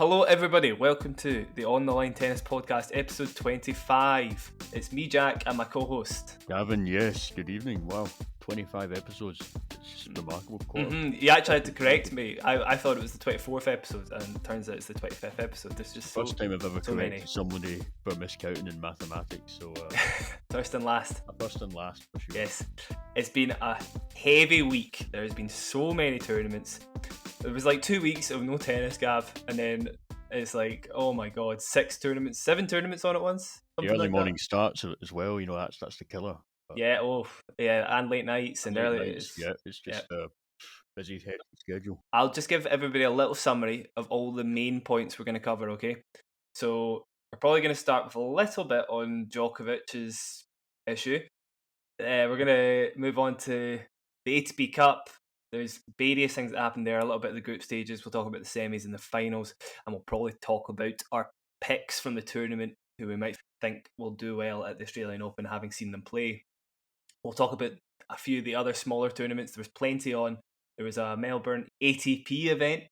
Hello everybody, welcome to the On The Line Tennis Podcast, episode 25. It's me, Jack, and my co-host. Gavin, yes, good evening. Wow, 25 episodes. It's remarkable. You actually had to correct me. I thought it was the 24th episode, and it turns out it's the 25th episode. There's just First time I've ever so corrected many. somebody for miscounting in mathematics, so... First and last. First and last, for sure. Yes. It's been a heavy week. There's been so many tournaments. It was like 2 weeks of no tennis, Gav, and then it's like, oh my god, 7 tournaments on at once. The early morning starts as well, you know, that's the killer. But and late nights and early nights, it's just a busy, hectic schedule. I'll just give everybody a little summary of all the main points we're going to cover, okay? So we're probably going to start with a little bit on Djokovic's issue. We're going to move on to the ATP Cup. There's various things that happened there, a little bit of the group stages. We'll talk about the semis and the finals, and we'll probably talk about our picks from the tournament, who we might think will do well at the Australian Open, having seen them play. We'll talk about a few of the other smaller tournaments. There was plenty on. There was a Melbourne ATP event.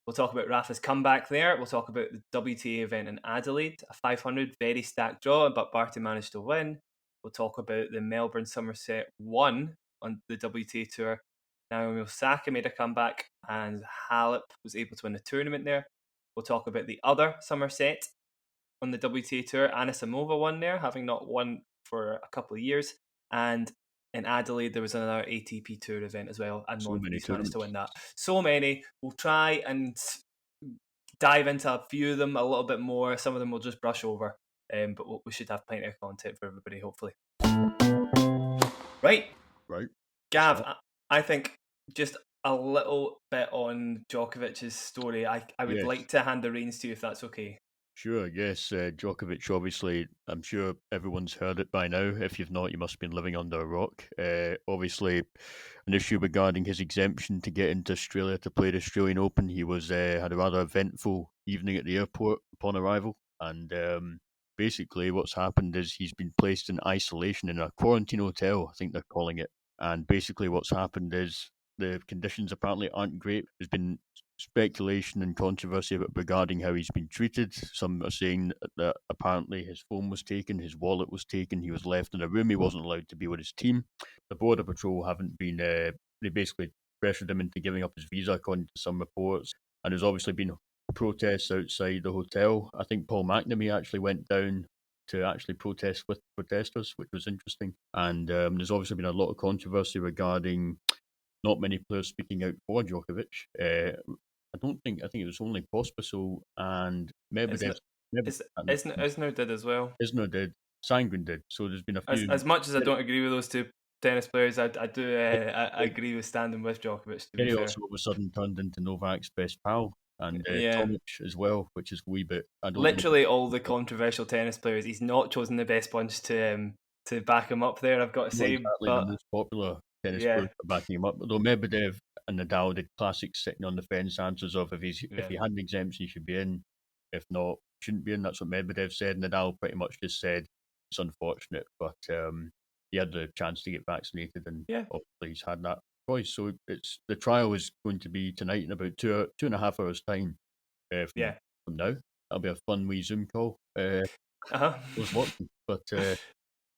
We'll talk about Rafa's comeback there. We'll talk about the WTA event in Adelaide, a 500, very stacked draw, but Barty managed to win. We'll talk about the Melbourne Somerset 1 on the WTA Tour. Naomi Osaka made a comeback and Halep was able to win the tournament there. We'll talk about the other Somerset on the WTA Tour. Aryna Sabalenka won there, having not won for a couple of years. And in Adelaide, there was another ATP Tour event as well. And So many managed to win that. So many. We'll try and dive into a few of them a little bit more. Some of them we'll just brush over. But we should have plenty of content for everybody, hopefully. Right. Gav, I think just a little bit on Djokovic's story. I would like to hand the reins to you if that's okay. Sure, yes. Djokovic, obviously, I'm sure everyone's heard it by now. If you've not, you must have been living under a rock. Obviously, an issue regarding his exemption to get into Australia to play the Australian Open. He was had a rather eventful evening at the airport upon arrival. And basically what's happened is he's been placed in isolation in a quarantine hotel, I think they're calling it. And basically what's happened is the conditions apparently aren't great. There's been speculation and controversy regarding how he's been treated. Some are saying that apparently his phone was taken, his wallet was taken, he was left in a room, he wasn't allowed to be with his team. The Border Patrol haven't been, they basically pressured him into giving up his visa according to some reports. And there's obviously been protests outside the hotel. I think Paul McNamee actually went down to actually protest with protesters, which was interesting. And there's obviously been a lot of controversy regarding not many players speaking out for Djokovic. I think it was only Pospisil and Medvedev. Isner did as well. Isner did. Sangren did. So there's been a few. As much as I don't agree with those two tennis players, I agree with standing with Djokovic. He also all of a sudden turned into Novak's best pal. And Tomic as well, which is a wee bit... Literally all the controversial tennis players, he's not chosen the best bunch to back him up there, I've got to say. Exactly the most popular tennis players for backing him up. Though Medvedev and Nadal did classic sitting on the fence answers of if he had an exemption, he should be in. If not, shouldn't be in. That's what Medvedev said. Nadal pretty much just said it's unfortunate, but he had the chance to get vaccinated, and obviously he's had that choice. So the trial is going to be tonight in about 2.5 hours time from now. That'll be a fun wee Zoom call. I was watching, but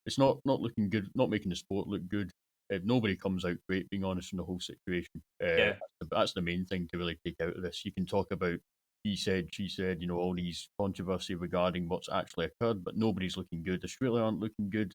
it's not looking good, not making the sport look good. Nobody comes out great, being honest, in the whole situation. That's the main thing to really take out of this. You can talk about he said, she said, you know, all these controversy regarding what's actually occurred, but nobody's looking good. Australia aren't looking good.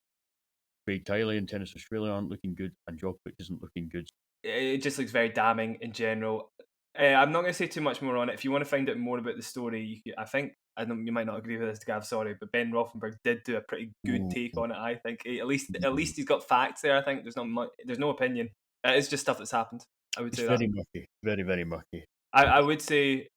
Craig Tiley and Tennis Australia aren't looking good, and Djokovic isn't looking good. It just looks very damning in general. I'm not going to say too much more on it. If you want to find out more about the story, you might not agree with this, Gav, sorry, but Ben Rothenberg did do a pretty good take on it. I think at least he's got facts there. I think there's no opinion. It's just stuff that's happened. I would say very murky, very, very murky. I would say,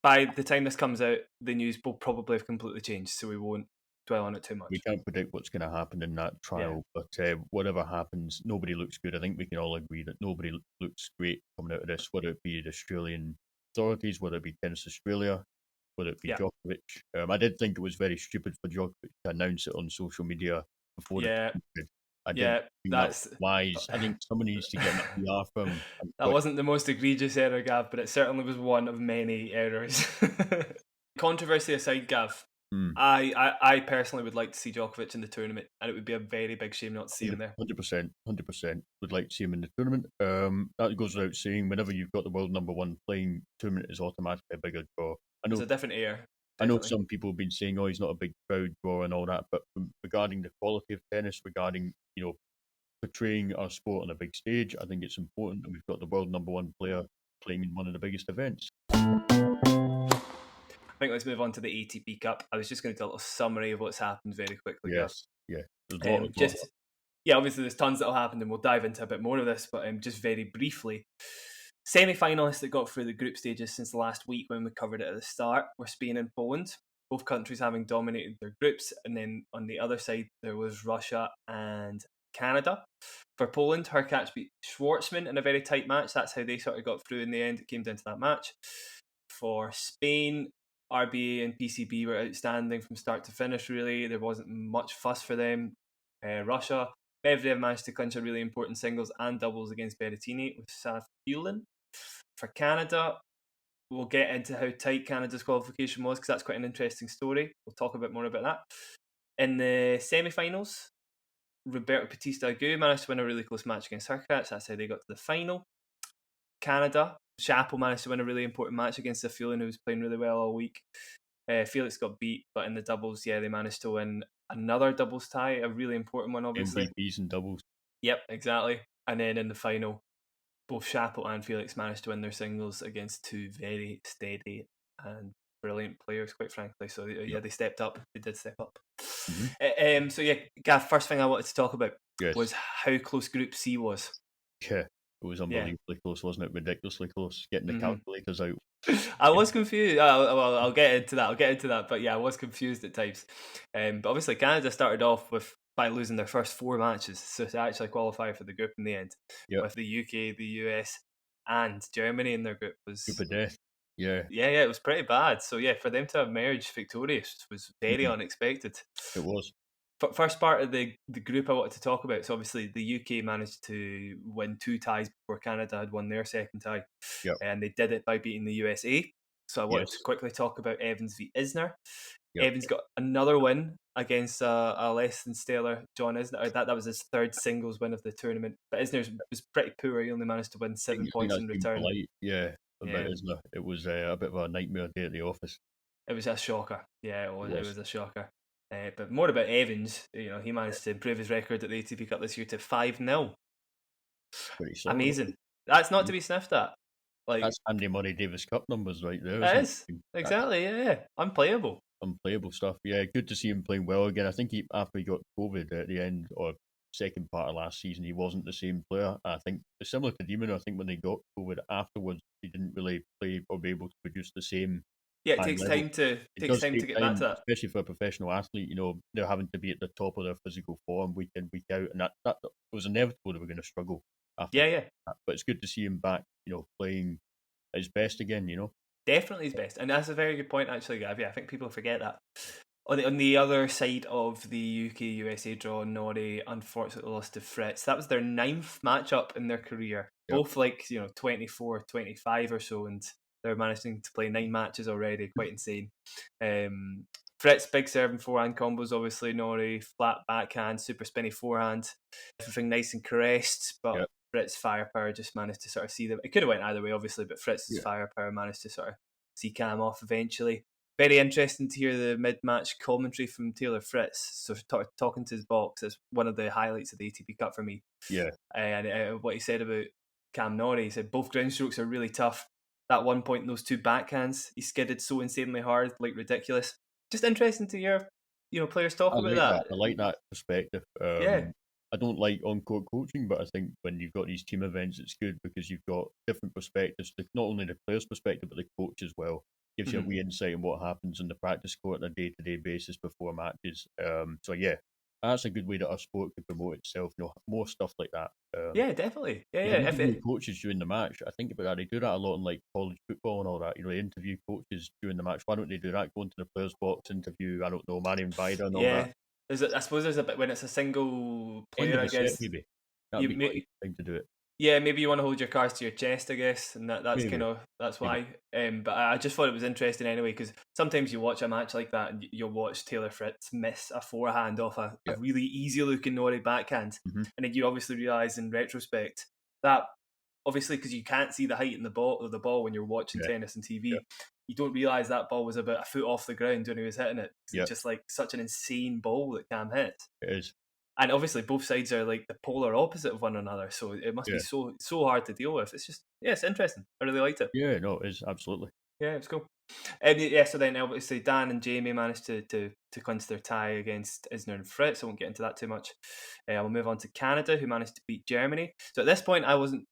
by the time this comes out, the news will probably have completely changed, so we won't dwell on it too much. We can't predict what's going to happen in that trial, but whatever happens, nobody looks good. I think we can all agree that nobody looks great coming out of this, whether it be the Australian authorities, whether it be Tennis Australia, whether it be Djokovic. I did think it was very stupid for Djokovic to announce it on social media before the I didn't Yeah, think that was that's wise. I think somebody needs to get an PR firm. that wasn't the most egregious error, Gav, but it certainly was one of many errors. Controversy aside, Gav, Hmm. I personally would like to see Djokovic in the tournament, and it would be a very big shame not to see him there. 100%, 100% would like to see him in the tournament. That goes without saying. Whenever you've got the world number one playing, tournament is automatically a bigger draw. It's a different air. I know Definitely. some people have been saying, "Oh, he's not a big crowd draw" and all that, but regarding the quality of tennis, regarding portraying our sport on a big stage, I think it's important that we've got the world number one player playing in one of the biggest events. I think let's move on to the ATP Cup. I was just going to do a little summary of what's happened very quickly, Gav. Yes, yeah. There's a lot of obviously there's tons that will happen, and we'll dive into a bit more of this, but just very briefly. Semi-finalists that got through the group stages since last week when we covered it at the start were Spain and Poland, both countries having dominated their groups, and then on the other side there was Russia and Canada. For Poland, Hurkacz beat Schwartzman in a very tight match. That's how they sort of got through in the end. It came down to that match. For Spain, RBA and PCB were outstanding from start to finish, really. There wasn't much fuss for them. Russia, Medvedev managed to clinch a really important singles and doubles against Berrettini with Safiullin. For Canada, we'll get into how tight Canada's qualification was because that's quite an interesting story. We'll talk a bit more about that. In the semi-finals, Roberto Bautista Agut managed to win a really close match against Hurkacz. That's how they got to the final. Canada, Chapo managed to win a really important match against Safiullin, who was playing really well all week. Felix got beat, but in the doubles, they managed to win another doubles tie, a really important one, obviously. MVPs and doubles. Yep, exactly. And then in the final, both Chapo and Felix managed to win their singles against two very steady and brilliant players, quite frankly. So they stepped up. They did step up. Mm-hmm. Gav, first thing I wanted to talk about was how close Group C was. Yeah, it was unbelievably close, wasn't it? Ridiculously close. Getting the calculators out. I was confused. I'll get into that. But yeah, I was confused at times. But obviously, Canada started off by losing their first four matches, so to actually qualify for the group in the end, with the UK, the US, and Germany in their group was group of death. Yeah, it was pretty bad. So yeah, for them to emerge victorious was very unexpected. It was. First part of the group I wanted to talk about. So obviously the UK managed to win two ties before Canada had won their second tie, and they did it by beating the USA. So I wanted to quickly talk about Evans v Isner. Evans got another win against a less than stellar John Isner. That was his third singles win of the tournament. But Isner was pretty poor. He only managed to win 7 points in return. About Isner. It was a bit of a nightmare day at the office. It was a shocker. Yeah, it was a shocker. But more about Evans, he managed to improve his record at the ATP Cup this year to 5-0. Amazing. That's not to be sniffed at. That's Andy Murray Davis Cup numbers right there. It is. Exactly, yeah. Unplayable stuff. Yeah, good to see him playing well again. I think after he got COVID at the end or second part of last season, he wasn't the same player. I think similar to Demon, I think when they got COVID afterwards, he didn't really play or be able to produce the same. Yeah, it takes time to get back to that. Especially for a professional athlete, they're having to be at the top of their physical form week in, week out, and that was inevitable they were going to struggle after that. But it's good to see him back, playing his best again, Definitely his best. And that's a very good point, actually, Gav. Yeah, I think people forget that. On the other side of the UK-USA draw, Norrie unfortunately lost to Fritz. That was their 9th matchup in their career. Both 24, 25 or so, and they're managing to play 9 matches already. Quite insane. Fritz, big serve and forehand combos, obviously. Norrie, flat backhand, super spinny forehand. Everything nice and caressed, but Fritz's firepower just managed to sort of see them. It could have went either way, obviously, but Fritz's firepower managed to sort of see Cam off eventually. Very interesting to hear the mid-match commentary from Taylor Fritz. So talking to his box is one of the highlights of the ATP Cup for me. Yeah. And what he said about Cam Norrie, he said both ground strokes are really tough. That one point in those two backhands, he skidded so insanely hard, like ridiculous. Just interesting to hear, players talk about that. I like that perspective. I don't like on-court coaching, but I think when you've got these team events, it's good because you've got different perspectives, not only the player's perspective, but the coach as well. Gives you a wee insight in what happens in the practice court on a day-to-day basis before matches. That's a good way that our sport could promote itself. More stuff like that. Definitely. If coaches during the match, I think about that. They do that a lot in like college football and all that. They interview coaches during the match. Why don't they do that? Go into the players' box, interview, I don't know, Marion Vida and all that. Is it? I suppose there's a bit when it's a single End player. of I a set, guess maybe. That'd you be quite a good time to do it. yeah, maybe you want to hold your cards to your chest, I guess, and that's Maybe, kind of that's maybe. why. But I just thought it was interesting anyway because sometimes you watch a match like that and you'll watch Taylor Fritz miss a forehand off a Yeah. really easy looking Norrie backhand, Mhm. and then you obviously realise in retrospect that obviously because you can't see the height in the ball when you're watching Yeah. tennis on Yeah. TV, you don't realise that ball was about a foot off the ground when he was hitting it. Yeah. It's just like such an insane ball that Cam hits. It is. And obviously both sides are like the polar opposite of one another, so it must be Yeah. so hard to deal with. It's just it's interesting. I really liked it. Yeah, no, it is, absolutely. Yeah, it's cool. And yeah, so then obviously Dan and Jamie managed to clinch their tie against Isner and Fritz. I won't get into that too much. We'll move on to Canada, who managed to beat Germany. So at this point, I wasn't,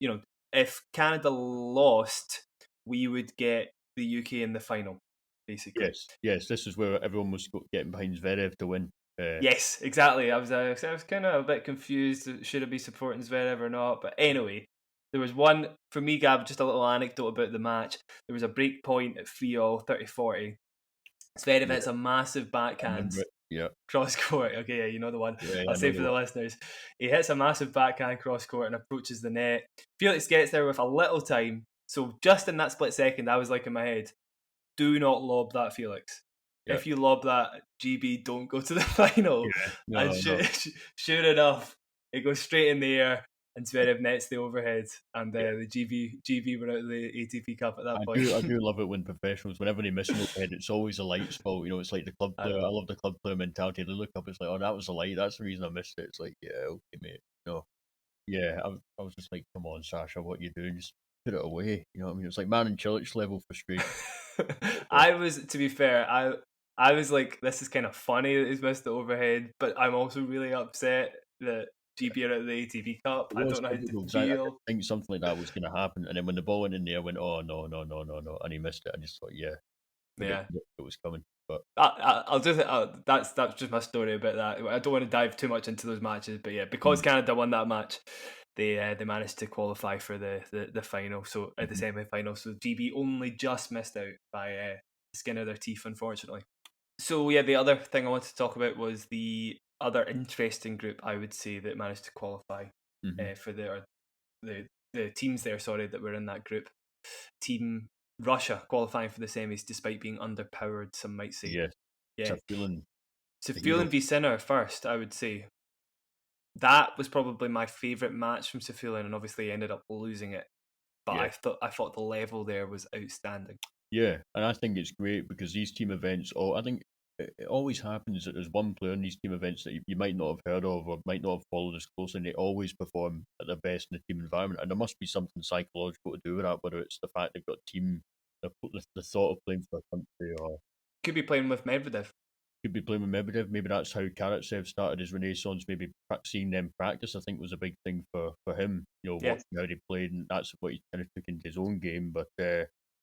if Canada lost, we would get the UK in the final, basically. Yes, this is where everyone was getting behind Zverev to win. Yes, exactly. I was kind of a bit confused. Should I be supporting Zverev or not? But anyway, there was one for me, Gab. Just a little anecdote about the match. There was a break point at 3-all, 30-40. Zverev Yeah, hits a massive I backhand remember it. Yeah, cross court. Okay, yeah, you know the one. yeah, I'll I know say the for the one. listeners. He hits a massive backhand cross court and approaches the net. Felix gets there with a little time. So just in that split second, I was like in my head, do not lob that, Felix. Yeah, If you lob that, GB don't go to the final. yeah. And No. sure enough, it goes straight in the air and Zverev nets the overhead. And Yeah. the GB were out of the ATP Cup at that I point. do, I do love it when professionals, whenever they miss an overhead, it's always a light's fault. You know, it's like the club I player. know. I love the club player mentality. They look up, it's like, oh, that was a light. That's the reason I missed it. It's like, yeah, okay, mate. No, yeah, I was just like, come on, Sasha, what are you doing? Just put it away. You know what I mean? It's like man in Chilich level frustration. I was, to be fair, I was like, this is kind of funny that he's missed the overhead, but I'm also really upset that GB are out of the ATP Cup. It I was don't know how to typical because I didn't feel. think something like that was going to happen. And then when the ball went in there, I went, oh, no, no, no, no, no. And he missed it. I just thought, yeah, Yeah. it was coming. But I'll just that's just my story about that. I don't want to dive too much into those matches, but yeah, because mm, Canada won that match, they managed to qualify for the final. So at the mhm. semi final, so GB only just missed out by the skin of their teeth, unfortunately. So yeah, the other thing I wanted to talk about was the other interesting group I would say that managed to qualify Mhm. for the teams there. Sorry, that were in that group. Team Russia qualifying for the semis despite being underpowered. Some might say. Yes, it's Yeah, a feeling, so the hero. Sefulin v Sinner first, I would say. That was probably my favourite match from Sefulin, and obviously he ended up losing it. But Yeah, I thought the level there was outstanding. yeah, and I think it's great because these team events. Oh, I think it always happens that there's one player in these team events that you might not have heard of or might not have followed as closely, and they always perform at their best in the team environment. And there must be something psychological to do with that, whether it's the fact they've got team, the thought of playing for a country, or Could be playing with Medvedev. could be playing with Medvedev. Maybe that's how Karatsev started his renaissance. Maybe seeing them practice, I think, was a big thing for him. You know, Yeah, watching how they played, and that's what he kind of took into his own game. But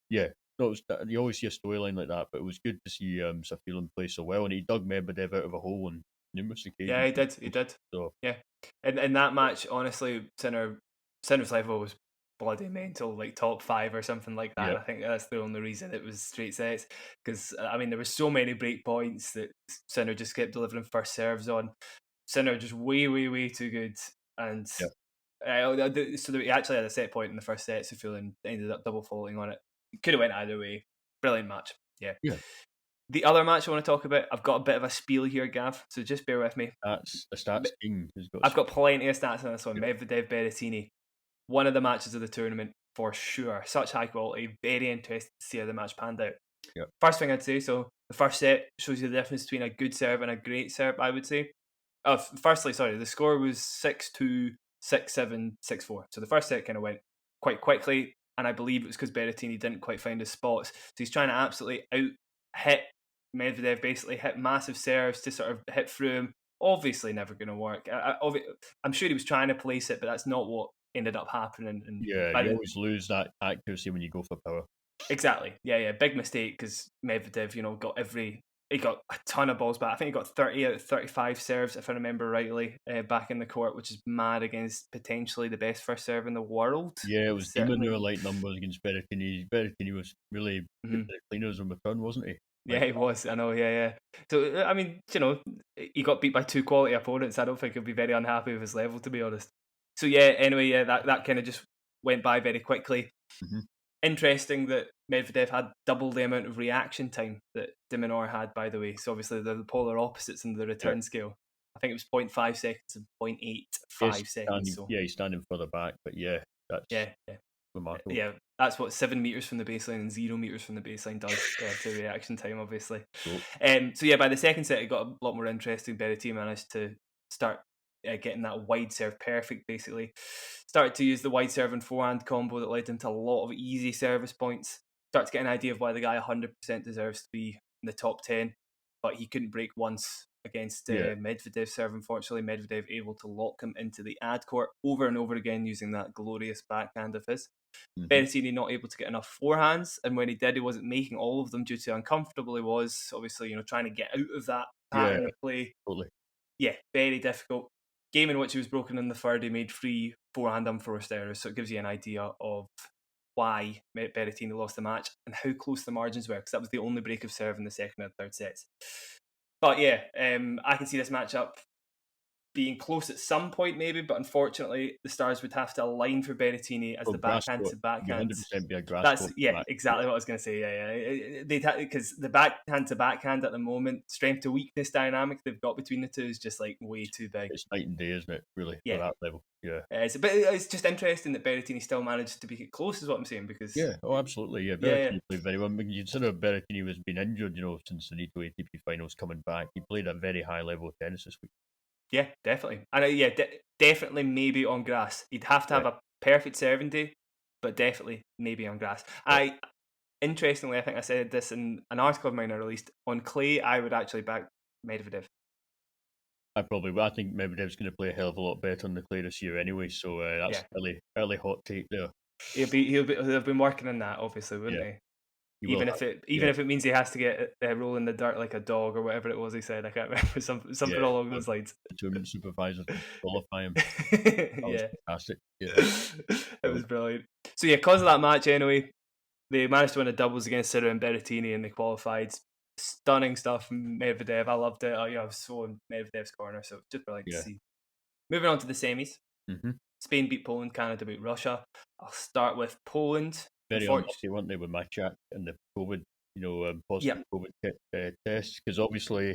yeah, no, you always see a storyline like that. But it was good to see Saffielin play so well, and he dug Medvedev out of a hole on numerous yeah, occasions. he did. He did. So Yeah, and in that match, honestly, Sinner's level was bloody mental, like top five or something like that. yeah, And I think that's the only reason it was straight sets because I mean there was so many break points that Sinner just kept delivering first serves on. Sinner just way too good, and yeah, so he actually had a set point in the first set. So feeling ended up double faulting on it. Could have went either way. Brilliant match. Yeah. yeah. The other match I want to talk about, I've got a bit of a spiel here, Gav. So just bear with me. That's the stats king has got. I've got plenty of stats on this one. Yeah, Medvedev Berrettini, one of the matches of the tournament for sure. Such high quality. Very interested to see how the match panned out. yeah, First thing I'd say, so the first set shows you the difference between a good serve and a great serve, I would say. Firstly, sorry, the score was 6-2, 6-7, 6-4. So the first set kind of went quite quickly, and I believe it was because Berrettini didn't quite find his spots. So he's trying to absolutely out hit Medvedev, basically hit massive serves to sort of hit through him. Obviously, never going to work. I'm sure he was trying to place it, but that's not what ended up happening. And yeah. by You the always lose that accuracy when you go for power. exactly, yeah, big mistake because Medvedev, he got a ton of balls back. I think he got 30 out of 35 serves, if I remember rightly, back in the court, which is mad against potentially the best first serve in the world. Yeah, it was demon Certainly. there light numbers against Berrettini. Berrettini was really good Mhm. at the cleaners on return, wasn't he? Yeah, he was. I know. Yeah. So I mean, he got beat by 2 quality opponents. I don't think he'll be very unhappy with his level, to be honest. So yeah. Anyway, yeah, that kind of just went by very quickly. Mm-hmm. Interesting that Medvedev had double the amount of reaction time that de Minaur had, by the way. So obviously they're the polar opposites in the return scale. I think it was 0.5 seconds and 0.85 seconds. So he's standing further back, but that's remarkable. Yeah, that's what 7 meters from the baseline and 0 meters from the baseline does to reaction time, obviously. Cool. So yeah, by the second set, it got a lot more interesting. Berrettini managed to start getting that wide serve perfect, basically. Started to use the wide serve and forehand combo that led into a lot of easy service points. Started to get an idea of why the guy 100% deserves to be in the top 10, but he couldn't break once against Medvedev's serve. Unfortunately, Medvedev able to lock him into the ad court over and over again using that glorious backhand of his. Mm-hmm. Berrettini not able to get enough forehands, and when he did, he wasn't making all of them due to how uncomfortable he was. Obviously, trying to get out of that pattern of play. Totally. Yeah, very difficult. Game in which he was broken in the third, he made 3 forehand unforced errors, so it gives you an idea of why Berrettini lost the match and how close the margins were, because that was the only break of serve in the second and third sets. But yeah, I can see this matchup being close at some point maybe, but unfortunately the stars would have to align for Berrettini as the backhand to backhand. 100% be a grass That's exactly what I was going to say. Because the backhand to backhand at the moment, strength to weakness dynamic they've got between the two is just like way too big. It's night and day, isn't it? Really, at that level. Yeah. But it's just interesting that Berrettini still managed to be close, is what I'm saying. Because absolutely. Yeah, Berrettini played very well. I mean, you consider Berrettini has been injured, since the Nito ATP finals coming back. He played a very high level of tennis this week. Yeah, definitely. And definitely maybe on grass. He'd have to have a perfect serving day, but definitely maybe on grass. Interestingly, I think I said this in an article of mine I released, on clay, I would actually back Medvedev. I think Medvedev's going to play a hell of a lot better on the clay this year anyway, so that's early hot take there. He'll have been working on that, obviously, wouldn't he? Even if it means he has to get roll in the dirt like a dog or whatever it was he said, I can't remember, something along those lines. The tournament supervisor to qualify him. Was fantastic. Yeah, it was brilliant. So because of that match anyway, they managed to win a doubles against Sinner and Berrettini, and they qualified. Stunning stuff from Medvedev. I loved it. I was so in Medvedev's corner, so just brilliant to see. Moving on to the semis. Mm-hmm. Spain beat Poland, Canada beat Russia. I'll start with Poland. Very unlucky, weren't they, with Machak and the COVID, positive COVID test? Because obviously, I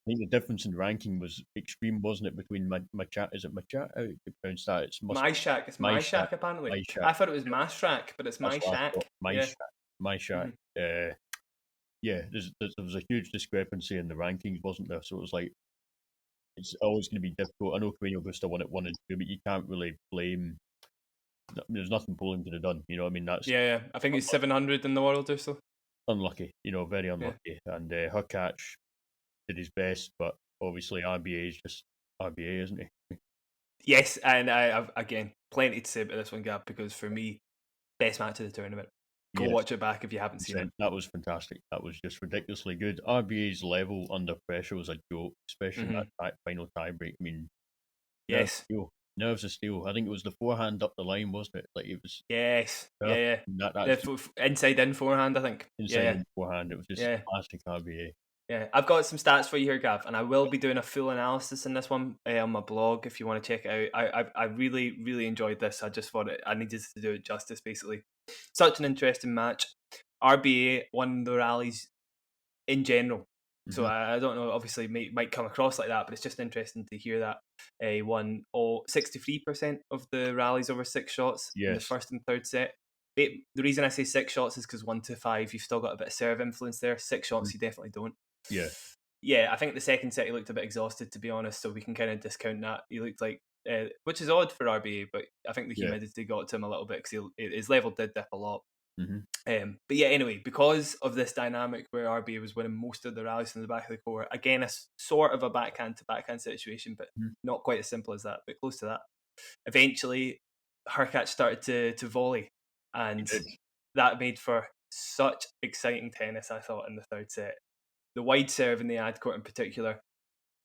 think the difference in ranking was extreme, wasn't it, between Machak? Is it Machak? How do you pronounce that? It's Myshak. It's Myshak, apparently. Myshak. I thought it was Mashak, but it's Myshak. Myshak. Mm-hmm. There was a huge discrepancy in the rankings, wasn't there? So it was like, it's always going to be difficult. I know Carreño Busta won it 1 and 2, but you can't really blame. There's nothing Poland could have done. You know what I mean? That's I think he's 700 in the world or so. Unlucky, very unlucky. And Hurkacz did his best, but obviously RBA is just RBA, isn't he? Yes, and I have, again, plenty to say about this one, Gab, because for me, best match of the tournament. Go watch it back if you haven't seen it. That was fantastic. That was just ridiculously good. RBA's level under pressure was a joke, especially that final tiebreak. I mean, nerves of steel. I think it was the forehand up the line, wasn't it? Like it was. Yes. Inside in forehand, I think. Inside in forehand. It was just classic RBA. Yeah, I've got some stats for you here, Gav, and I will be doing a full analysis in this one on my blog if you want to check it out. I really, really enjoyed this. I just thought I needed to do it justice, basically. Such an interesting match. RBA won the rallies in general. So I don't know, obviously might come across like that, but it's just interesting to hear that he won 63% of the rallies over 6 shots in the first and third set. The reason I say 6 shots is because 1 to 5, you've still got a bit of serve influence there. 6 shots, you definitely don't. Yeah, I think the second set he looked a bit exhausted, to be honest, so we can kind of discount that. He looked like, which is odd for RBA, but I think the humidity got to him a little bit because his level did dip a lot. But yeah, anyway, because of this dynamic where RBA was winning most of the rallies from the back of the court, again, a sort of a backhand to backhand situation, but not quite as simple as that, but close to that. Eventually, Hurkacz started to volley, and that made for such exciting tennis, I thought, in the third set. The wide serve in the ad court in particular.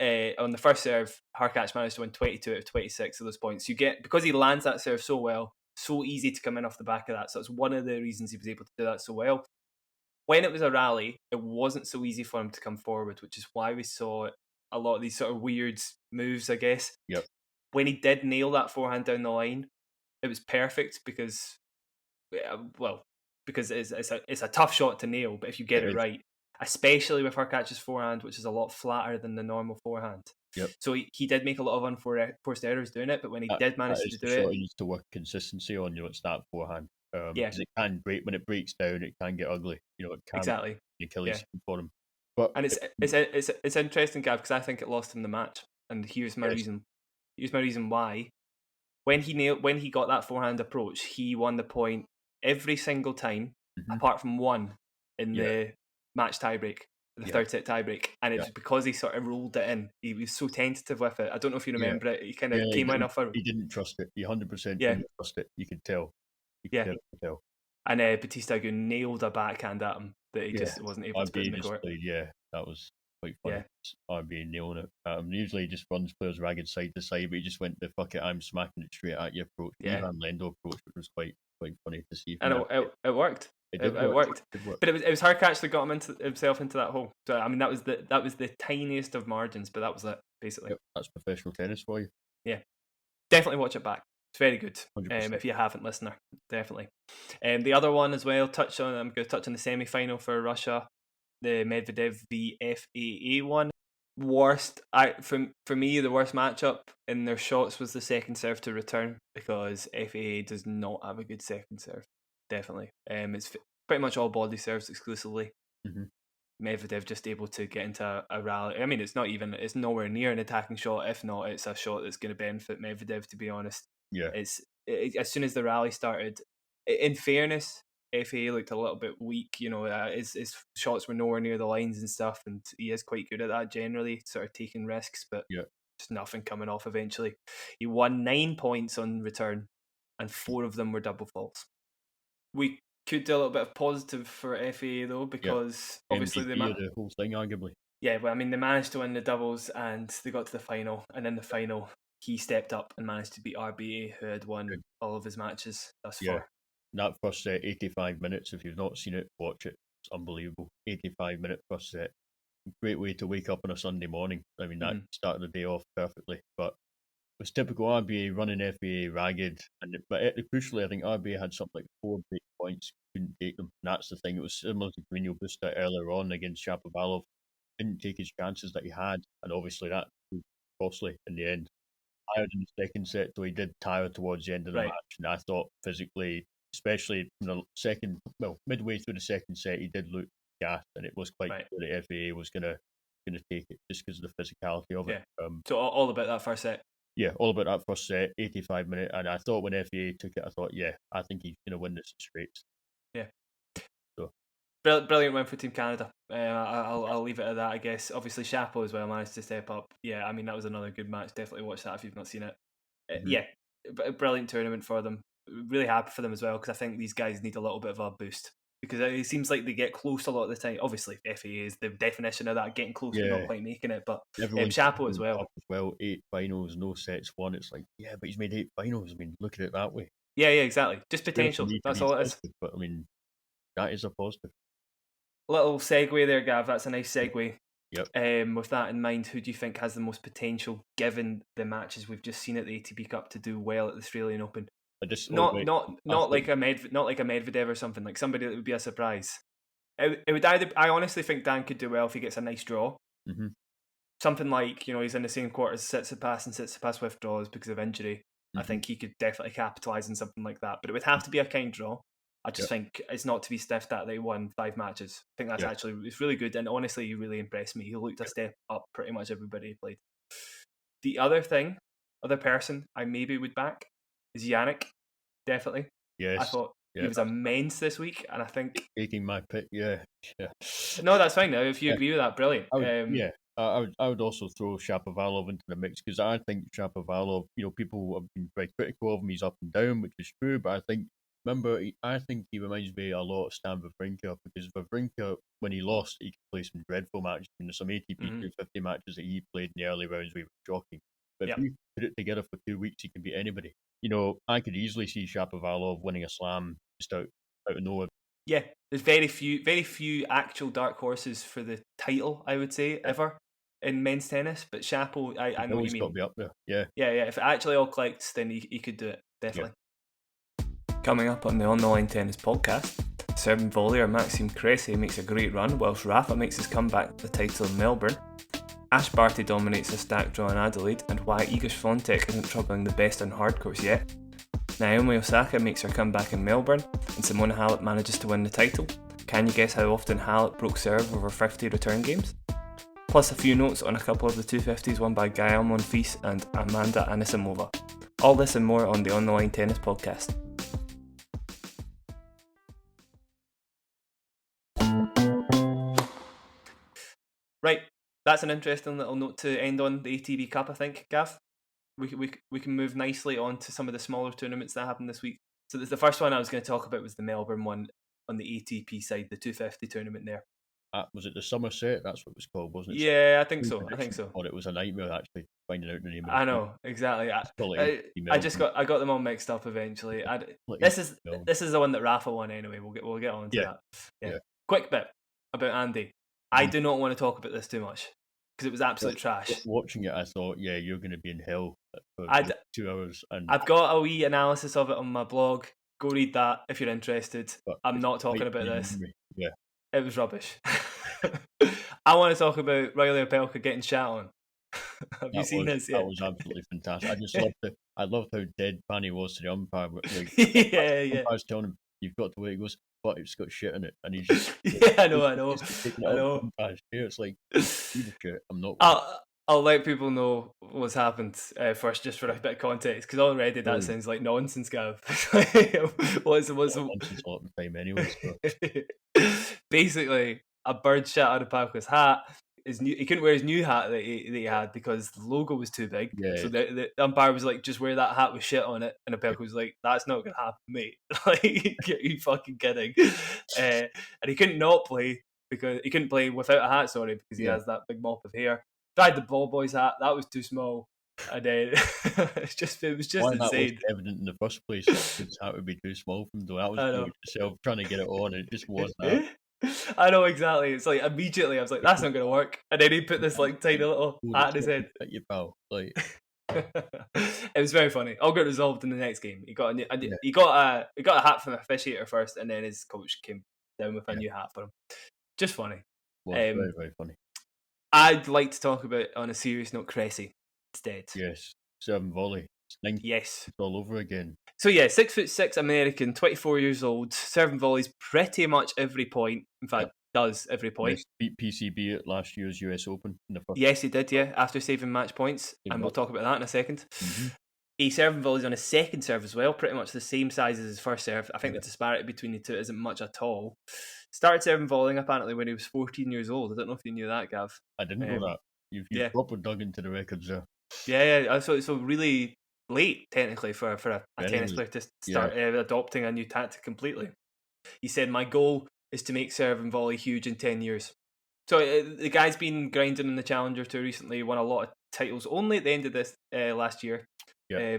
On the first serve, Hurkacz managed to win 22 out of 26 of those points. Because he lands that serve so well, so easy to come in off the back of that. So it's one of the reasons he was able to do that so well. when it was a rally, it wasn't so easy for him to come forward, which is why we saw a lot of these sort of weird moves, I guess. Yep. When he did nail that forehand down the line, it was perfect because it's a tough shot to nail, but if you get it right, especially with Hurkacz's forehand, which is a lot flatter than the normal forehand. Yep. So he did make a lot of unforced errors doing it, but when he did manage to do it, he needs to work consistency on. It's that forehand. Yeah. It can break when it breaks down. It can get ugly. It can exactly be Achilles for him. But and it's interesting, Gav, because I think it lost him the match, and here's my reason. Here's my reason why. When he got that forehand approach, he won the point every single time, apart from one in the match tiebreak, the third set tiebreak, and it was because he sort of rolled it in. He was so tentative with it. I don't know if you remember it. He kind of came in off. He didn't trust it. He 100% didn't trust it. You could tell. Tell. And Bautista Agut nailed a backhand at him that he just wasn't able to put in the court. That was quite funny. RB nailing it. Usually he just runs players ragged side to side, but he just went the fuck it, I'm smacking it straight at you approach. Ivan Lendl approach, which was quite funny to see. And it worked. It worked. But it was Hurkacz that got himself into that hole. So I mean that was the tiniest of margins, but that was it basically. Yep, that's professional tennis for you. Yeah, definitely watch it back. It's very good. If you haven't, listener, definitely. The other one as well. I'm going to touch on the semi-final for Russia, the Medvedev v FAA one. For me, the worst matchup in their shots was the second serve to return, because FAA does not have a good second serve. Definitely, it's pretty much all body serves exclusively. Medvedev just able to get into a rally. I mean, it's nowhere near an attacking shot. If not, it's a shot that's going to benefit Medvedev, to be honest. Yeah. As soon as the rally started, in fairness, FAA looked a little bit weak. His shots were nowhere near the lines and stuff, and he is quite good at that generally, sort of taking risks, but just nothing coming off eventually. He won 9 points on return, and 4 of them were double faults. We could do a little bit of positive for FAA though, because obviously the whole thing, arguably. Yeah, well, I mean, they managed to win the doubles and they got to the final, and in the final he stepped up and managed to beat RBA, who had won all of his matches thus far. That first set, 85 minutes. If you've not seen it, watch it. It's unbelievable. 85-minute first set. Great way to wake up on a Sunday morning. I mean, that started the day off perfectly. But it was typical RBA running FAA ragged. But crucially, I think RBA had something like 4 break points, couldn't take them. And that's the thing. It was similar to Daniil Busta earlier on against Shapovalov. Didn't take his chances that he had. And obviously that was costly in the end. Tired in the second set, so he did tire towards the end of the match. And I thought physically, especially in the midway through the second set, he did look gassed, and it was quite clear that FAA was gonna take it just because of the physicality of it. So all about that first set. Yeah, all about that first set, 85-minute, and I thought when FAA took it, I thought, I think he's gonna win this straight. Yeah. So brilliant win for Team Canada. I'll leave it at that, I guess. Obviously, Chapo as well managed to step up. Yeah, I mean that was another good match. Definitely watch that if you've not seen it. Yeah, brilliant tournament for them. Really happy for them as well, because I think these guys need a little bit of a boost, because it seems like they get close a lot of the time. Obviously, FAA is the definition of that, getting close but not quite making it. But Chapo as well. 8 finals, no sets won. It's like, but he's made 8 finals. I mean, look at it that way. Yeah, exactly. Just potential. That's all it is. But I mean, that is a positive. Little segue there, Gav. That's a nice segue. Yep. With that in mind, who do you think has the most potential, given the matches we've just seen at the ATP Cup, to do well at the Australian Open? Not like a Medvedev or something, like somebody that would be a surprise. It would either. I honestly think Dan could do well if he gets a nice draw. Something like, he's in the same quarter as Tsitsipas, and Tsitsipas withdraws because of injury. I think he could definitely capitalise on something like that, but it would have to be a kind draw. I just think it's not to be sniffed at that he won 5 matches. I think that's actually, it's really good, and honestly, he really impressed me. He looked a step up pretty much everybody he played. The other person I maybe would back is Yannick, definitely. Yes. I thought he was immense this week, and I think... Taking my pick, yeah. No, that's fine now. If you agree with that, brilliant. I would also throw Shapovalov into the mix, because I think Shapovalov, people have been very critical of him. He's up and down, which is true, but I think he reminds me a lot of Stan Wawrinka, because Wawrinka, when he lost, he could play some dreadful matches. Some ATP 250 matches that he played in the early rounds were shocking. But if you put it together for 2 weeks, he can beat anybody. I could easily see Shapovalov winning a slam just out of nowhere. Yeah, there's very few actual dark horses for the title, I would say, ever in men's tennis. But Chapeau, I know what you Always got to mean. be up there. Yeah. Yeah. If it actually all clicked, then he could do it, definitely. Yeah. Coming up on the On the Line Tennis podcast, serving volleyer Maxime Cressy makes a great run, whilst Rafa makes his comeback to the title in Melbourne. Ash Barty dominates a stack draw in Adelaide, and why Iga Swiatek isn't troubling the best on hard courts yet. Naomi Osaka makes her comeback in Melbourne, and Simona Halep manages to win the title. Can you guess how often Halep broke serve over 50 return games? Plus a few notes on a couple of the 250s won by Gaelf Monfils and Amanda Anisimova. All this and more on the On The Line Tennis podcast. Right, that's an interesting little note to end on, the ATP Cup, I think, Gav. We can move nicely on to some of the smaller tournaments that happened this week. So the first one I was going to talk about was the Melbourne one on the ATP side, the 250 tournament there. Was it the Somerset? That's what it was called, wasn't it? Yeah, I think so. Or it was a nightmare actually finding out the name. I know exactly. I got them all mixed up eventually. This is the one that Rafa won anyway. We'll get on to that. Yeah. Quick bit about Andy. I do not want to talk about this too much because it was absolute trash. Watching it, I thought, yeah, you're going to be in hell for 2 hours. And I've got a wee analysis of it on my blog. Go read that if you're interested. I'm not talking about this. Yeah, it was rubbish. I want to talk about Reilly Opelka getting shat on. Have you seen this yet? That was absolutely fantastic. I loved how deadpan he was to the umpire. Like, yeah. I was telling him, you've got to wait. He goes, but it's got shit in it, and he's just I know. It's like, I'm not. I'll let people know what's happened first, just for a bit of context, because already that sounds like nonsense, Gav. what's nonsense a lot of the time anyway. So. Basically, a bird shat out of Paco's hat. He couldn't wear his new hat that he had because the logo was too big. Yeah. So the umpire was like, just wear that hat with shit on it. And Opelka was like, that's not going to happen, mate. Like, are you fucking kidding? And he couldn't not play because he couldn't play without a hat, because he has that big mop of hair. Tried the ball boy's hat, that was too small. And then it was just insane. That was evident in the first place. His hat would be too small for him, though. That was yourself trying to get it on, and it just wasn't that. I know exactly. It's like immediately I was like, that's not going to work. And then he put this like tiny little hat in his head. At your pal, like. It was very funny. All got resolved in the next game. He got a hat from the officiator first, and then his coach came down with a new hat for him. Just funny. Very, very funny. I'd like to talk about, on a serious note, Cressy instead. Yes, serving volley. It's all over again. So yeah, 6'6" American, 24 years old, serving volleys pretty much every point. In fact, does every point. Yes, beat PCB at last year's US Open in the first. Yes, he did. Yeah, after saving match points, and we'll talk about that in a second. Mm-hmm. He serving volleys on his second serve as well, pretty much the same size as his first serve. I think the disparity between the two isn't much at all. Started serving volleying apparently when he was 14 years old. I don't know if you knew that, Gav. I didn't know that. You've proper dug into the records there. Yeah. So really late, technically, for a tennis player to start adopting a new tactic completely. He said, my goal is to make serve and volley huge in 10 years. So the guy's been grinding in the Challenger Tour recently, won a lot of titles only at the end of this last year. Yeah.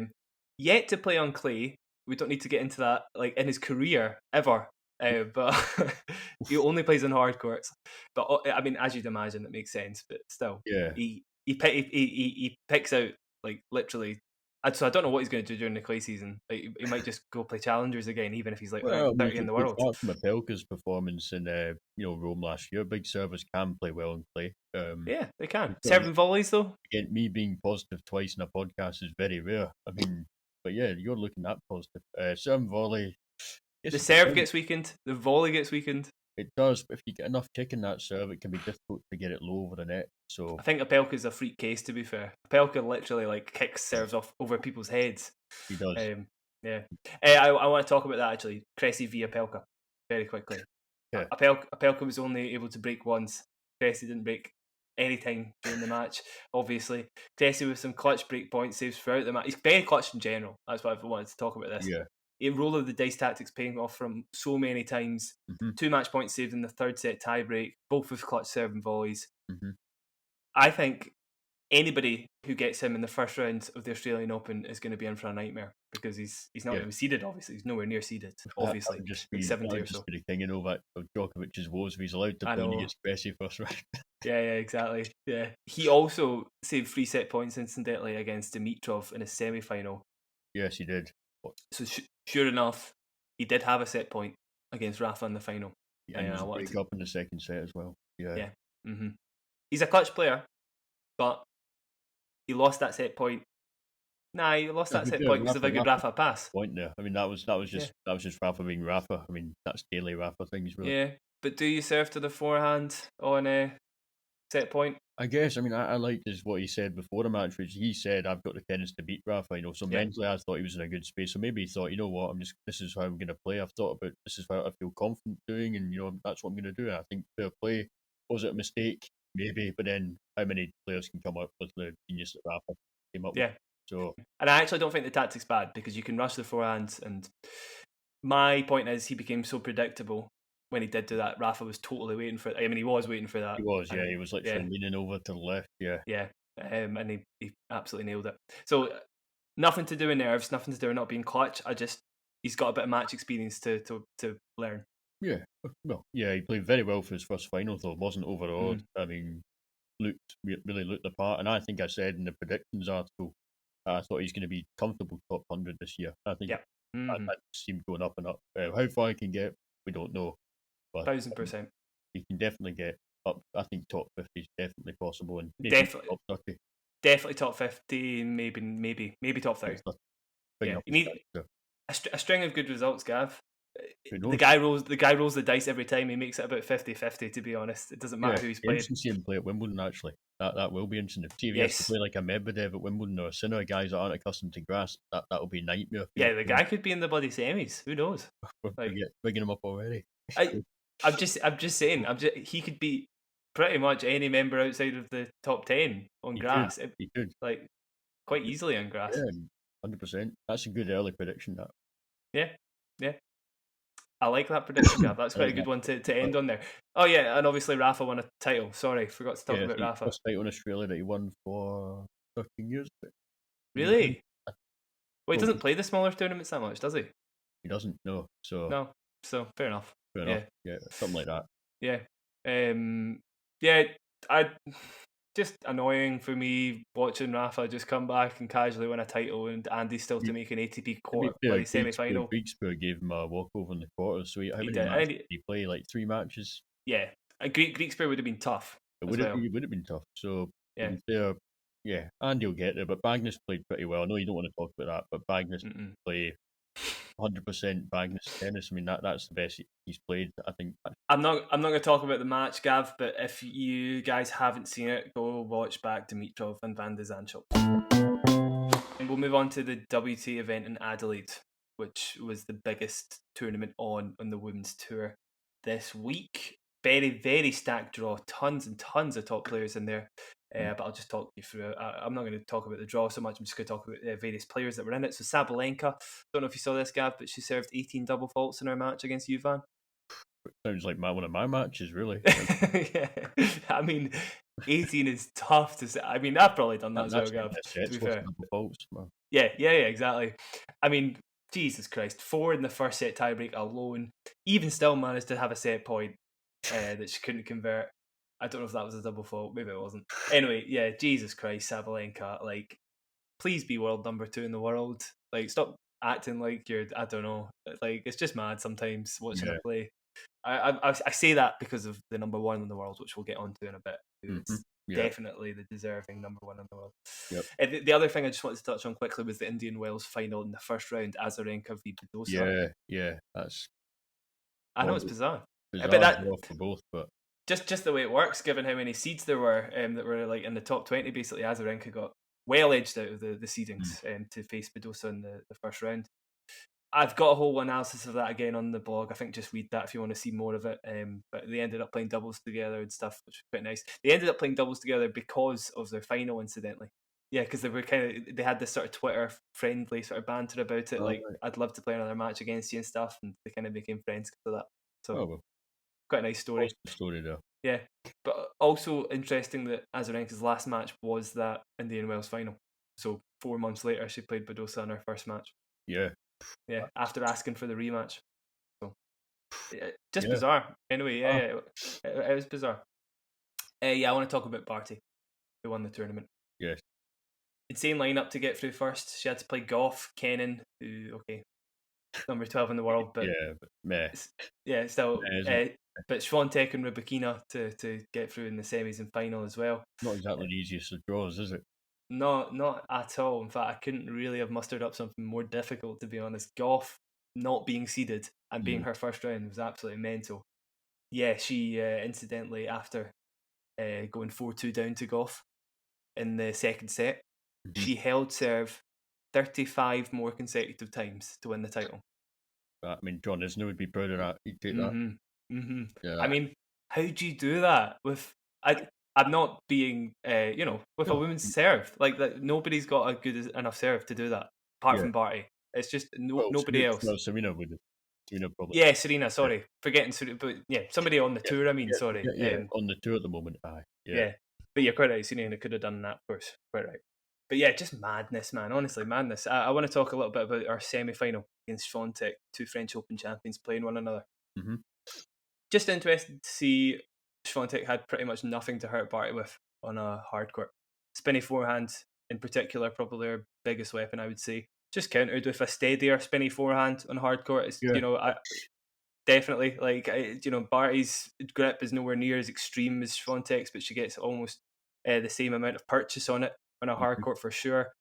Yet to play on clay. We don't need to get into that like in his career ever. But he only plays on hard courts. But I mean, as you'd imagine, it makes sense. But still, he picks out like literally. So I don't know what he's going to do during the clay season. Like, he might just go play challengers again, even if he's like 30 in the world. Apart from Opelka's performance in Rome last year, big servers can play well in clay. Yeah, they can. Serving volleys though. Again, me being positive twice in a podcast is very rare. I mean, but yeah, you're looking at positive. Serving volley. The serve gets weakened. The volley gets weakened. It does, but if you get enough kick in that serve, it can be difficult to get it low over the net. So I think Opelka's a freak case, to be fair. Opelka literally like kicks serves off over people's heads. He does. I want to talk about that actually. Cressy v Opelka, very quickly. Yeah. Opelka was only able to break once. Cressy didn't break any time during the match. Obviously, Cressy with some clutch break point saves throughout the match. He's very clutch in general. That's why I wanted to talk about this. Yeah. Roll of the dice tactics paying off from so many times. Mm-hmm. 2 match points saved in the third set tie break, both with clutch serving volleys. Mm-hmm. I think anybody who gets him in the first round of the Australian Open is going to be in for a nightmare because he's not going to be seeded. Obviously, he's nowhere near seeded. Obviously, that would just like be 70 or so. the king of Novak Djokovic's woes if he's allowed to I play know. against Cressy first round. Yeah, exactly. Yeah, he also saved 3 set points incidentally against Dimitrov in a semi-final. Yes, he did. So sure enough, he did have a set point against Rafa in the final. And he was break up in the second set as well. Yeah. Mm-hmm. He's a clutch player, but he lost that set point. Nah, he lost that set point because of a good Rafa pass. Point there. I mean, that was just Rafa being Rafa. I mean, that's daily Rafa things, really. Yeah, but do you serve to the forehand on a set point? I guess. I mean, I liked what he said before the match, which he said, "I've got the tennis to beat Rafa." So mentally, I thought he was in a good space. So maybe he thought, you know what, this is how I'm going to play. I've thought about this is how I feel confident doing, and that's what I'm going to do. And I think fair play. Was it a mistake? Maybe, but then how many players can come up with the genius that Rafa came up with? So, and I actually don't think the tactic's bad because you can rush the forehand. And my point is, he became so predictable when he did do that. Rafa was totally waiting for it. I mean, he was waiting for that. He was, he was literally leaning over to the left, and he absolutely nailed it. So nothing to do with nerves, nothing to do with not being clutch. He's got a bit of match experience to learn. Yeah, well, he played very well for his first final, though. Wasn't overawed. I mean, really looked the part. And I think I said in the predictions article, I thought he's going to be comfortable top 100 this year. I think that seemed going up and up. How far he can get, we don't know. But 1000%. He can definitely get up. I think top 50 is definitely possible, and maybe definitely top 30. Definitely top 50, maybe top 30. Yeah, you need a string of good results, Gav. The guy rolls the dice every time. He makes it about 50-50, to be honest. It doesn't matter who he's playing. Interesting to see him play at Wimbledon, actually. That will be interesting. If he has to play like a Medvedev at Wimbledon or a Sinner, guys that aren't accustomed to grass, that will be a nightmare. Yeah, the guy could be in the bloody semis. Who knows? We're bigging him up already. I'm just saying. He could beat pretty much any member outside of the top 10 on grass. He could. Like, quite easily on grass. Yeah, 100%. That's a good early prediction, that. Yeah. I like that prediction, Gav. That's quite a good one to end on there. Oh, yeah, and obviously Rafa won a title. Sorry, forgot to talk about Rafa. First title in Australia that he won for 13 years. Really? Well, he doesn't play the smaller tournaments that much, does he? He doesn't, no. No, so fair enough. Yeah, something like that. Yeah. I just annoying for me watching Rafa just come back and casually win a title, and Andy's still to make an ATP semi-final. Greensburg gave him a walkover in the quarters. So how many matches did he play? Like 3 matches? Yeah, Greensburg would have been tough. It would have been tough. So Andy will get there. But Magnus played pretty well. I know you don't want to talk about that, but Magnus played 100% Magnus tennis. I mean, that's the best he's played, I think. I'm not going to talk about the match, Gav, but if you guys haven't seen it, go watch back Dimitrov and Van de Zandschulp. And we'll move on to the WTA event in Adelaide, which was the biggest tournament on the women's tour this week. Very, very stacked draw. Tons and tons of top players in there. But I'll just talk you through it. I'm not going to talk about the draw so much. I'm just going to talk about various players that were in it. So Sabalenka, don't know if you saw this, Gav, but she served 18 double faults in her match against Juvan. Sounds like one of my matches, really. Yeah. I mean, 18 is tough to say. I mean, I've probably done that as well, Gav. To be fair. Yeah, exactly. I mean, Jesus Christ. 4 in the first set tiebreak alone. Even still managed to have a set point that she couldn't convert. I don't know if that was a double fault. Maybe it wasn't. Anyway, yeah, Jesus Christ, Sabalenka. Like, please be world number 2 in the world. Like, stop acting like you're, I don't know. Like, it's just mad sometimes watching her play. I say that because of the number 1 in the world, which we'll get onto in a bit. It's definitely the deserving number 1 in the world. Yep. The other thing I just wanted to touch on quickly was the Indian Wells final in the first round, Azarenka v Badosa. Yeah, that's... I know it's bizarre. But that for both, but... Just the way it works, given how many seeds there were that were like in the top 20, basically Azarenka got well edged out of the seedings to face Badosa in the first round. I've got a whole analysis of that again on the blog. I think just read that if you want to see more of it. But they ended up playing doubles together and stuff, which was quite nice. They ended up playing doubles together because of their final, incidentally. Yeah, because they were they had this sort of Twitter friendly sort of banter about it. Right. I'd love to play another match against you and stuff, and they kind of became friends because of that. So quite a nice story. Story there. Yeah, but also interesting that Azarenka's last match was that Indian Wells final. So 4 months later, she played Badosa in her first match. Yeah. Yeah, after asking for the rematch. So just Yeah. bizarre. Anyway, it was bizarre. I want to talk about Barty, who won the tournament. Yes. Insane lineup to get through first. She had to play Gaelf, Kenin, who number 12 in the world, but yeah, but meh. Yeah, still. Meh, But Swiatek and Rybakina to get through in the semis and final as well. not exactly the easiest of draws, is it? Not at all. In fact, I couldn't really have mustered up something more difficult, to be honest. Gaelf not being seeded and being her first round was absolutely mental. Yeah, she incidentally, after going 4-2 down to Gaelf in the second set, she held serve 35 more consecutive times to win the title. I mean, John Isner would be proud of that. He'd take that. Yeah. I mean, how do you do that with? I'm not being, with a women's serve. Like that, nobody's got a good enough serve to do that, apart from Barty. It's just nobody else. Well, Serena would. Serena probably. Yeah, Serena. Sorry, forgetting Serena, but yeah, somebody on the tour. I mean, sorry. On the tour at the moment. Aye. Yeah, but you're quite right. Serena could have done that, of course. Quite right. But yeah, just madness, man. Honestly, madness. I want to talk a little bit about our semi-final against Swiatek, two French Open champions playing one another. Just interested to see Swiatek had pretty much nothing to hurt Barty with on a hard court. Spinny forehand, in particular, probably her biggest weapon, I would say. Just countered with a steadier spinny forehand on hard court. It's, definitely, Barty's grip is nowhere near as extreme as Swiatek's, but she gets almost the same amount of purchase on it on a hard court for sure.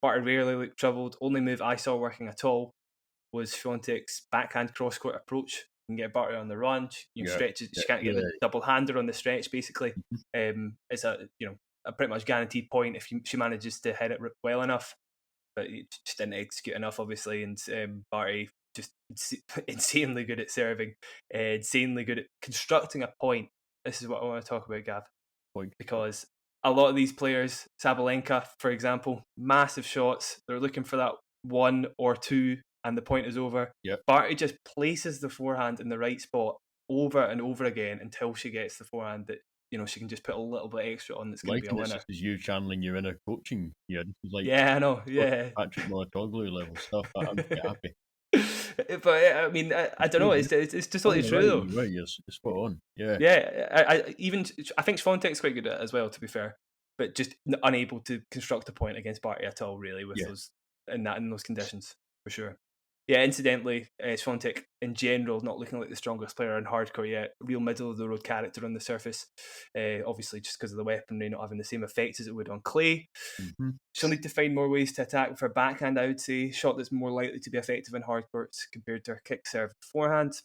Barty rarely looked troubled. Only move I saw working at all was Swiatek's backhand cross court approach. You can get Barty on the run. Stretch. She can't get the double hander on the stretch. Basically, it's a pretty much guaranteed point if she manages to hit it well enough. But it just didn't execute enough, obviously. And Barty just insanely good at serving, insanely good at constructing a point. This is what I want to talk about, Gav, because a lot of these players, Sabalenka, for example, massive shots. They're looking for that 1 or 2, and the point is over. Barty just places the forehand in the right spot over and over again until she gets the forehand that she can just put a little bit extra on. That's going to be a winner. This is you channeling your inner coaching. This is like I know. Yeah, Patrick Mouratoglou level stuff. I'm quite happy. But I mean, I don't know. It's just totally true though. Right, you're spot on. Yeah. I think Swiatek's quite good at it as well, to be fair, but just unable to construct a point against Barty at all, really, with those in those conditions for sure. Yeah, incidentally, Swiatek in general not looking like the strongest player in hardcore yet. Real middle of the road character on the surface. Obviously, just because of the weaponry not having the same effect as it would on clay. She'll need to find more ways to attack with her backhand, I would say. Shot that's more likely to be effective in hard courts compared to her kick serve forehand.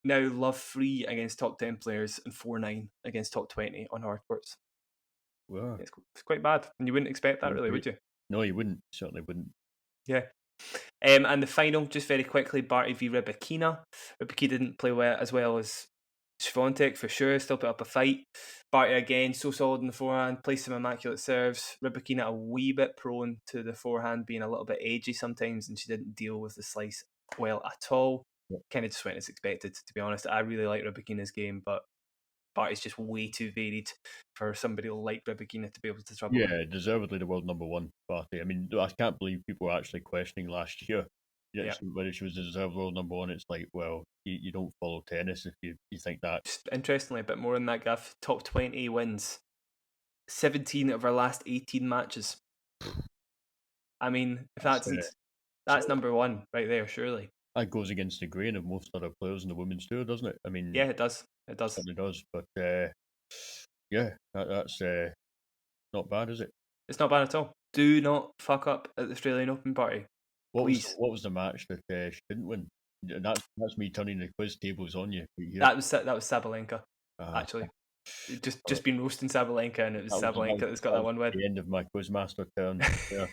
Now, love 3 against top 10 players and 4-9 against top 20 on hard courts. Wow. It's quite bad. And you wouldn't expect that, really, would you? No, you wouldn't. Certainly wouldn't. Yeah. And the final, just very quickly, Barty v Rybakina. Rybakina didn't play as well as Swiatek for sure, still put up a fight. Barty again, so solid in the forehand, plays some immaculate serves. Rybakina a wee bit prone to the forehand being a little bit edgy sometimes, and she didn't deal with the slice well at all. Kind of just went as expected, to be honest. I really like Rybakina's game, but Barty's just way too varied for somebody like Rybakina to be able to trouble. Yeah, deservedly the world number 1 Barty. I mean, I can't believe people were actually questioning last year whether she was the deserved world number 1. It's like, well, you don't follow tennis if you think that. Just interestingly, a bit more in that, Gav. Top 20 wins. 17 of her last 18 matches. I mean, if that's number 1 right there, surely. That goes against the grain of most other players in the women's tour, doesn't it? I mean, yeah, it does. It does. It does. But that's not bad, is it? It's not bad at all. Do not fuck up at the Australian Open, Barty. What was the match that she didn't win? That's me turning the quiz tables on you. That was Sabalenka, actually. Just been roasting Sabalenka, and it was Sabalenka that's got that one win. The end of my quizmaster turn. Yeah.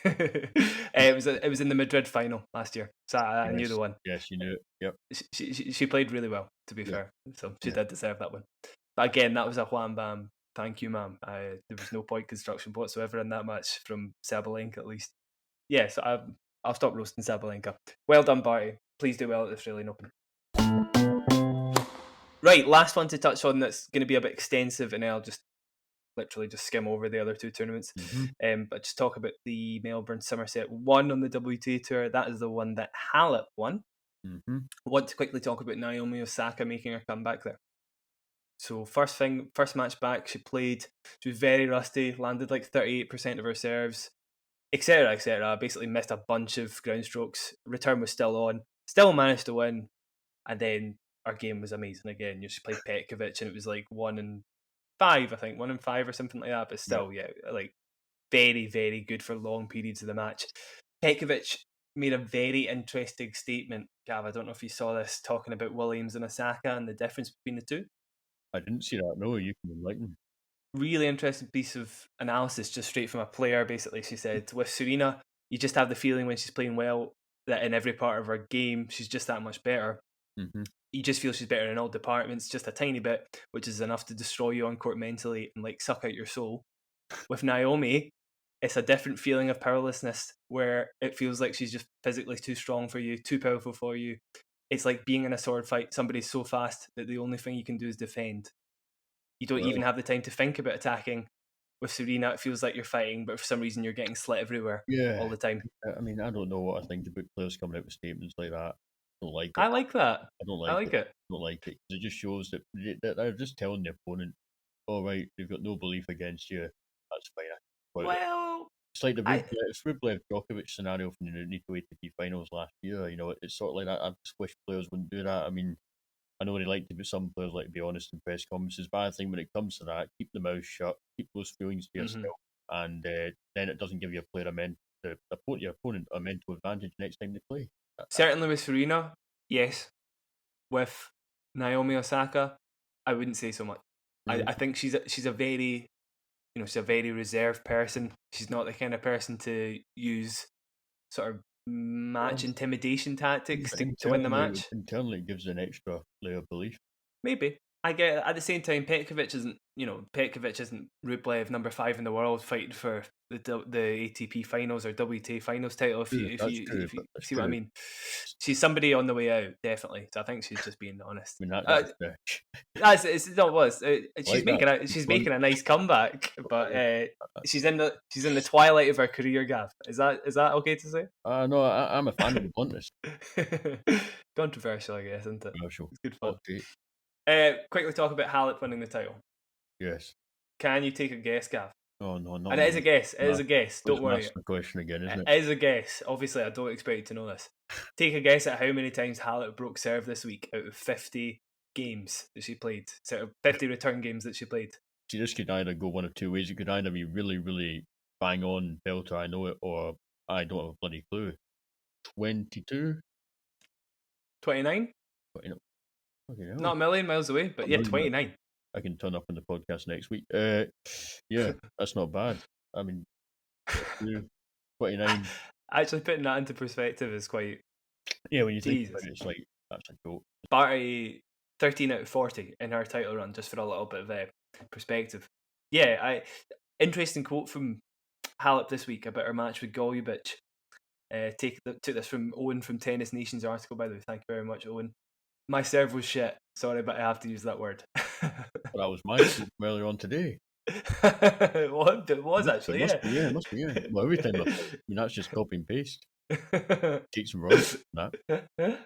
It was in the Madrid final last year, so I knew the one. Yes, you knew it. Yep. She played really well, to be fair, so she did deserve that one. But again, that was a wham bam. Thank you, ma'am. There was no point construction whatsoever in that match from Sabalenka, at least. Yeah, so I'll stop roasting Sabalenka. Well done, Barty. Please do well at the Australian Open. Right, last one to touch on that's going to be a bit extensive, and I'll just literally just skim over the other two tournaments. But just talk about the Melbourne Somerset 1 on the WTA Tour. That is the one that Halep won. I want to quickly talk about Naomi Osaka making her comeback there. So first match back, she played. She was very rusty, landed like 38% of her serves, etc., etc. Basically missed a bunch of ground strokes. Return was still on. Still managed to win. And then our game was amazing again. She played Petkovic, and it was like 1 in 5, I think. 1 in 5 or something like that. But still, like very, very good for long periods of the match. Petkovic made a very interesting statement, Gav. I don't know if you saw this, talking about Williams and Osaka and the difference between the two. I didn't see that. No, you can enlighten. Really interesting piece of analysis, just straight from a player. Basically, she said, with Serena, you just have the feeling when she's playing well that in every part of her game, she's just that much better. You just feel she's better in all departments, just a tiny bit, which is enough to destroy you on court mentally and like suck out your soul. With Naomi, it's a different feeling of powerlessness where it feels like she's just physically too strong for you, too powerful for you. It's like being in a sword fight. Somebody's so fast that the only thing you can do is defend. You don't even have the time to think about attacking. With Serena, it feels like you're fighting, but for some reason you're getting slit everywhere all the time. I mean, I don't know what I think about players coming out with statements like that. I don't like it. I like that. I don't like it. I don't like it because it just shows that they're just telling the opponent, "All right, they've got no belief against you. That's fine." Well, it's like the Rublev Djokovic scenario from the NATO ATP finals last year. It's sort of like that. I just wish players wouldn't do that. I mean, I know they like to be, some players like to be honest in press conferences, but I think when it comes to that, keep the mouth shut, keep those feelings to yourself, and then it doesn't give your player your opponent a mental advantage next time they play. Certainly with Serena, yes. With Naomi Osaka, I wouldn't say so much. I think she's a very, she's a very reserved person. She's not the kind of person to use sort of match intimidation tactics to win the match. Internally, it gives an extra layer of belief. Maybe. I get it. At the same time, Petkovic isn't Rublev number 5 in the world fighting for the ATP finals or WTA finals title. If you see what I mean, she's somebody on the way out, definitely. So I think she's just being honest. She's making a nice comeback, but she's in the twilight of her career, Gav. Is that okay to say? No, I'm a fan of the bluntness. Controversial, I guess, isn't it? Controversial. It's good fun. Okay. Quickly talk about Halep winning the title. Yes. Can you take a guess, Gav? Oh no, and it is a guess. It is a guess. Don't worry. That's the question again, isn't it? It is a guess. Obviously, I don't expect you to know this. Take a guess at how many times Halep broke serve this week out of 50 games that she played. Sort of 50 return games that she played. See, this could either go one of two ways. It could either be really, really bang on belter, I know it, or I don't have a bloody clue. 22? 29? Okay, not a million miles away, but 29. I can turn up on the podcast next week. Yeah, that's not bad. I mean, 29. Actually, putting that into perspective is quite... Yeah, when you think about it, it's like, that's a joke. Barty, 13 out of 40 in her title run, just for a little bit of perspective. Yeah, interesting quote from Halep this week about her match with Golubic. Took this from Owen from Tennis Nation's article, by the way. Thank you very much, Owen. My serve was shit. Sorry, but I have to use that word. Well, that was my quote earlier on today. What? It was actually, it must be, yeah. Well, every time that's just copy and paste. Take some wrongs from that.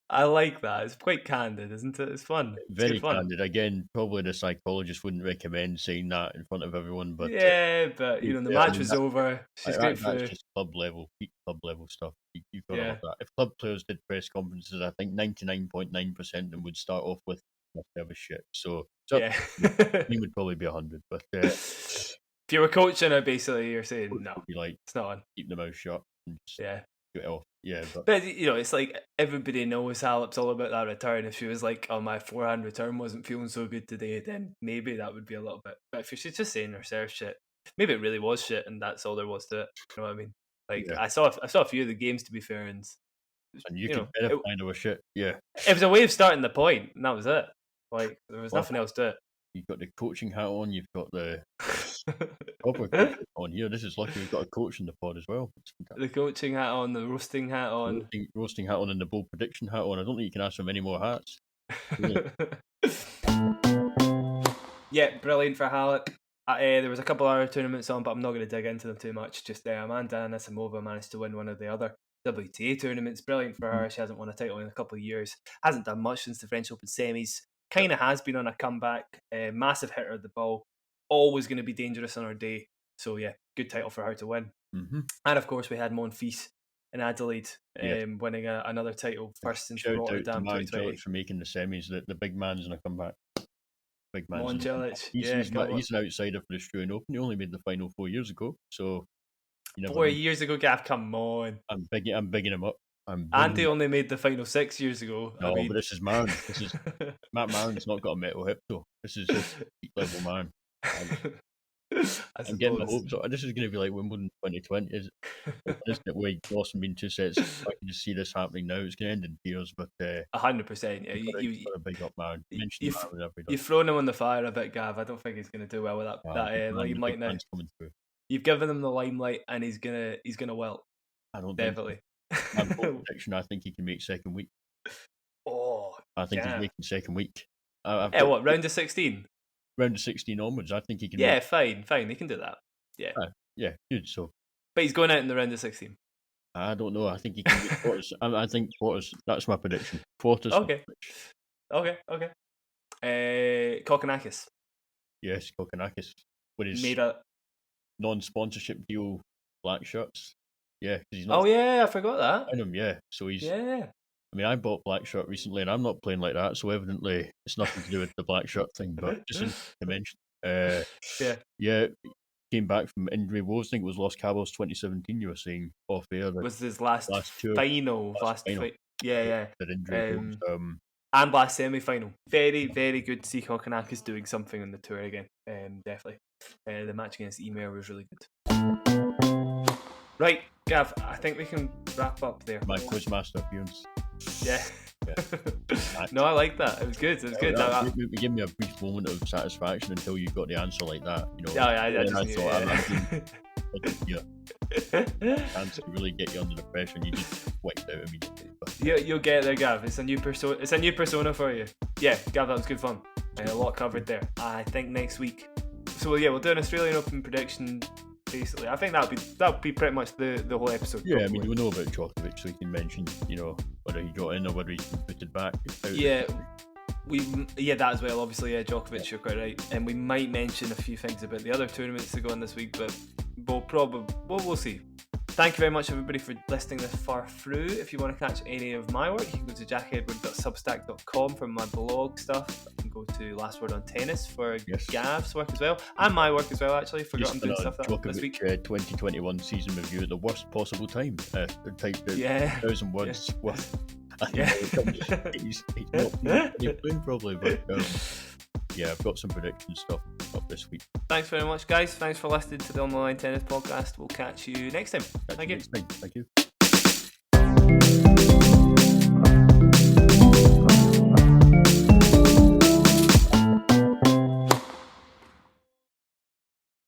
I like that. It's quite candid, isn't it? It's fun. Very candid. Again, probably the psychologist wouldn't recommend saying that in front of everyone, but but the match was over. She's great for that's just club level, peak club level stuff. You've got to have that. If club players did press conferences, I think 99.9% of them would start off with "my service shit." So he would probably be 100. But if you were coaching her, basically, you're saying no, it's not on. Keep the mouth shut. And just get it off. Yeah, but it's like everybody knows Halep's all about that return. If she was like, "Oh, my forehand return wasn't feeling so good today," then maybe that would be a little bit. But if she's just saying her serve shit, maybe it really was shit, and that's all there was to it. You know what I mean? Like I saw a few of the games, to be fair, and you can verify there was shit. Yeah, it was a way of starting the point, and that was it. Like there was nothing else to it. You've got the coaching hat on. You've got the proper coaching on here. This is lucky we've got a coach in the pod as well. The coaching hat on, the roasting hat on. Roasting hat on and the bold prediction hat on. I don't think you can ask for many more hats. Really? Yeah, brilliant for Halep. There was a couple other tournaments on, but I'm not going to dig into them too much. Just Amanda Anisimova managed to win one of the other WTA tournaments. Brilliant for her. She hasn't won a title in a couple of years. Hasn't done much since the French Open semis. Kind of has been on a comeback. Massive hitter of the ball. Always going to be dangerous on her day. So yeah, good title for her to win. Mm-hmm. And of course, we had Monfils in Adelaide, winning another title, first since Shout Rotterdam out to 2020. Cilic for making the semis. The big man's in a comeback. Big man's Come on, in a comeback. Cilic. He's an outsider for the Australian Open. He only made the final 4 years ago, so 4 years ago, Gav. Come on. I'm bigging him up. Andy only made the final 6 years ago. No, but this is Maron. This is Matt Maron's not got a metal hip though. This is just peak level man. I'm getting my hopes up. This is going to be like Wimbledon 2020. Isn't it? Where lost and been 2 sets. I can just see this happening now. It's going to end in tears, but 100%. Yeah, you got a big up man. You've thrown him on the fire a bit, Gav. I don't think he's going to do well with that limelight now. You've given him the limelight, and he's gonna wilt. I don't definitely. My prediction. I think he can make second week. Oh, I think he's making second week. What, round of 16? Round of 16 onwards, I think he can. Yeah, fine. He can do that. Yeah. Yeah, good. So, but he's going out in the round of 16. I don't know. I think he can get quarters. I think quarters. That's my prediction. Quarters. Okay. Kokkinakis. Yes, Kokkinakis. With his made a non-sponsorship deal, black shirts. Yeah, because he's not. Oh yeah, I forgot that. In him, yeah. So he's. Yeah. I mean, I bought black shirt recently, and I'm not playing like that. So evidently, it's nothing to do with the black shirt thing. But just to mention, yeah, came back from injury woes. I think it was Los Cabos 2017. You were saying off air. Was his last tour, final. Yeah. That injury woes, and last semi-final. Very, very good to see Kokkinakis doing something on the tour again. Definitely. The match against Email was really good. Right, Gav, I think we can wrap up there. My Quizmaster appearance. Yeah. No, I like that. It was good. It gave me a brief moment of satisfaction until you got the answer like that. You know. Chance to really get you under the pressure, and you just wiped out immediately. You'll get there, Gav. It's a new persona for you. Yeah, Gav, that was good fun. A lot covered there. I think next week. So yeah, we'll do an Australian Open prediction. Basically, I think that'll be pretty much the whole episode. Yeah, probably. I mean, we know about Djokovic, so we can mention, whether he got in or whether he's been putted back. That as well. Obviously, Djokovic, you're quite right, and we might mention a few things about the other tournaments that go on this week, but we'll see. Thank you very much, everybody, for listening this far through. If you want to catch any of my work, you can go to jackedward.substack.com for my blog stuff. You can go to Last Word on Tennis for Gav's work as well, and my work as well, actually. Forgot I'm doing stuff this week. 2021 season review at the worst possible time. Typed out 1,000 words worth. He's not playing probably, but I've got some prediction stuff up this week. Thanks very much, guys. Thanks for listening to the On the Line Tennis Podcast. We'll catch you next time. Thank you. Thank you.